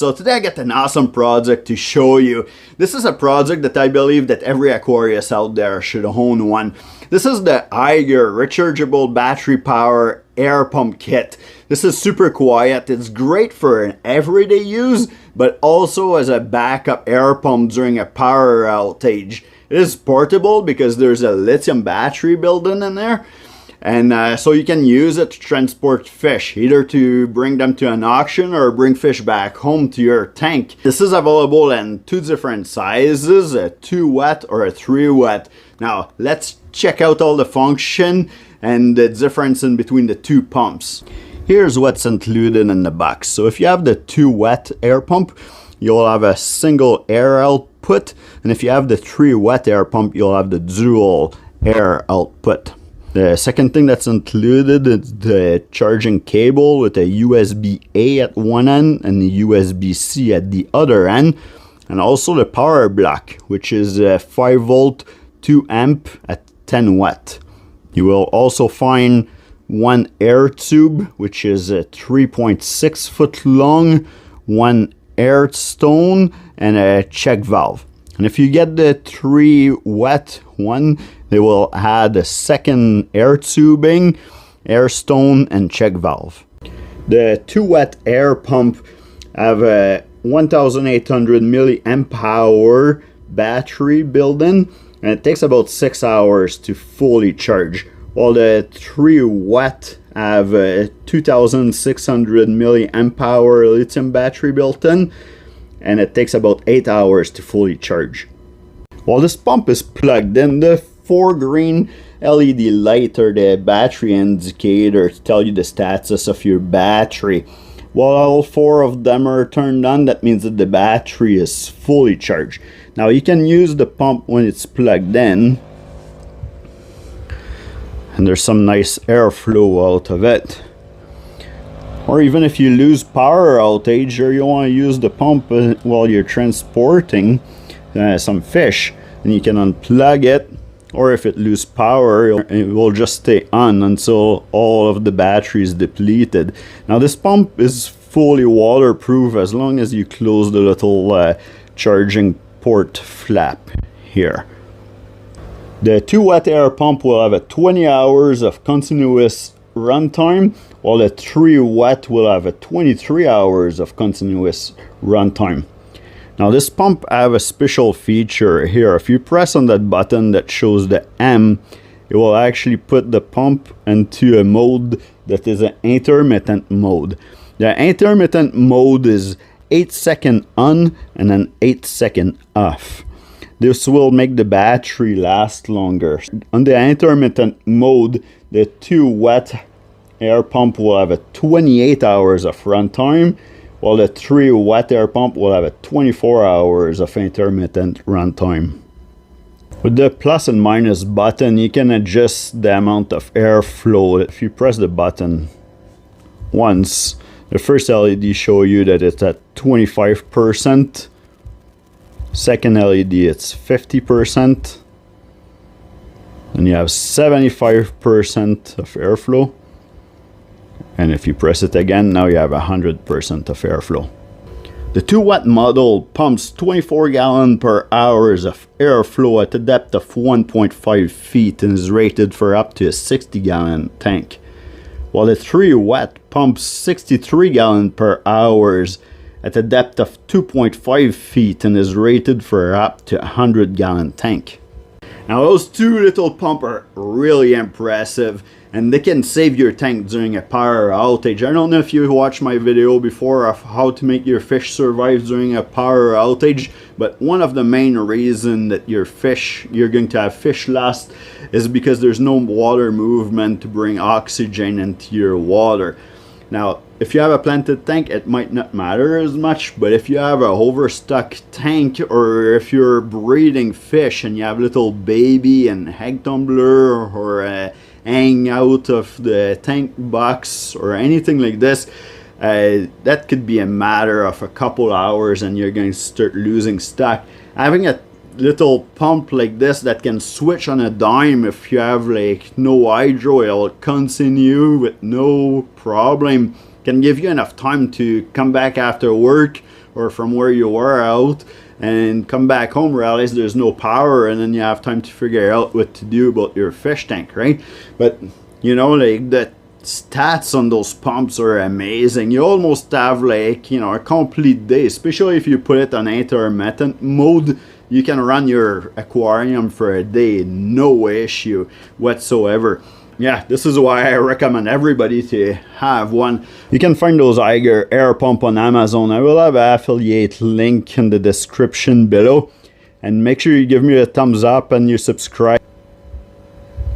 So today I got an awesome project to show you. This is a project that I believe that every aquarist out there should own one. This is the Hygger rechargeable battery power air pump kit. This is super quiet. It's great for an everyday use, but also as a backup air pump during a power outage. It is portable because there's a lithium battery built in there. And so you can use it to transport fish, either to bring them to an auction or bring fish back home to your tank. This is available in two different sizes, a 2 watt or a 3 watt. Now let's check out all the function and the difference in between the two pumps. Here's what's included in the box. So if you have the 2 watt air pump, you'll have a single air output, and if you have the 3 watt air pump, you'll have the dual air output. The second thing that's included is the charging cable with a USB-A at one end and the USB-C at the other end, and also the power block, which is a 5 volt 2 amp at 10 watt. You will also find one air tube, which is a 3.6 foot long, one air stone, and a check valve. And if you get the 3 watt one, they will add a second air tubing, air stone, and check valve. The 2 watt air pump have a 1800 milliamp hour battery built in, and it takes about 6 hours to fully charge. While the 3 watt have a 2600 milliamp hour lithium battery built in, and it takes about 8 hours to fully charge. While this pump is plugged in, the 4 green LED light are the battery indicator to tell you the status of your battery. While all 4 of them are turned on, that means that the battery is fully charged. Now you can use the pump when it's plugged in, and there's some nice airflow out of it. Or even if you lose power outage or you want to use the pump while you're transporting some fish, then you can unplug it, or if it loses power, it will just stay on until all of the battery is depleted. Now this pump is fully waterproof as long as you close the little charging port flap here. The 2 watt air pump will have a 20 hours of continuous runtime, while the 3 watt will have a 23 hours of continuous runtime. Now this pump have a special feature here. If you press on that button that shows the M, it will actually put the pump into a mode that is an intermittent mode. The intermittent mode is 8-second on and then 8-second off. This will make the battery last longer. On the intermittent mode, the 2 watt air pump will have a 28 hours of runtime, while the 3 watt air pump will have a 24 hours of intermittent runtime. With the plus and minus button, you can adjust the amount of airflow. If you press the button once, the first LED shows you that it's at 25%. Second LED, it's 50%. And you have 75% of airflow. And if you press it again, now you have 100% of airflow. The 2 watt model pumps 24 gallons per hour of airflow at a depth of 1.5 feet and is rated for up to a 60 gallon tank. While the 3 watt pumps 63 gallons per hour at a depth of 2.5 feet and is rated for up to a 100 gallon tank. Now those two little pumps are really impressive, and they can save your tank during a power outage. I don't know if you watched my video before of how to make your fish survive during a power outage, but one of the main reasons that you're going to have fish lost is because there's no water movement to bring oxygen into your water. Now, if you have a planted tank, it might not matter as much, but if you have a overstock tank, or if you're breeding fish and you have little baby and egg tumbler or hang out of the tank box or anything like this, that could be a matter of a couple hours and you're going to start losing stock. Having a little pump like this that can switch on a dime, if you have like no hydro, it'll continue with no problem, can give you enough time to come back after work or from where you were out, and come back home, realize there's no power, and then you have time to figure out what to do about your fish tank, right? But you know, like, the stats on those pumps are amazing. You almost have, like, you know, a complete day, especially if you put it on intermittent mode. You can run your aquarium for a day, no issue whatsoever. Yeah, this is why I recommend everybody to have one. You can find those Hygger air pump on Amazon. I will have an affiliate link in the description below. And make sure you give me a thumbs up and you subscribe.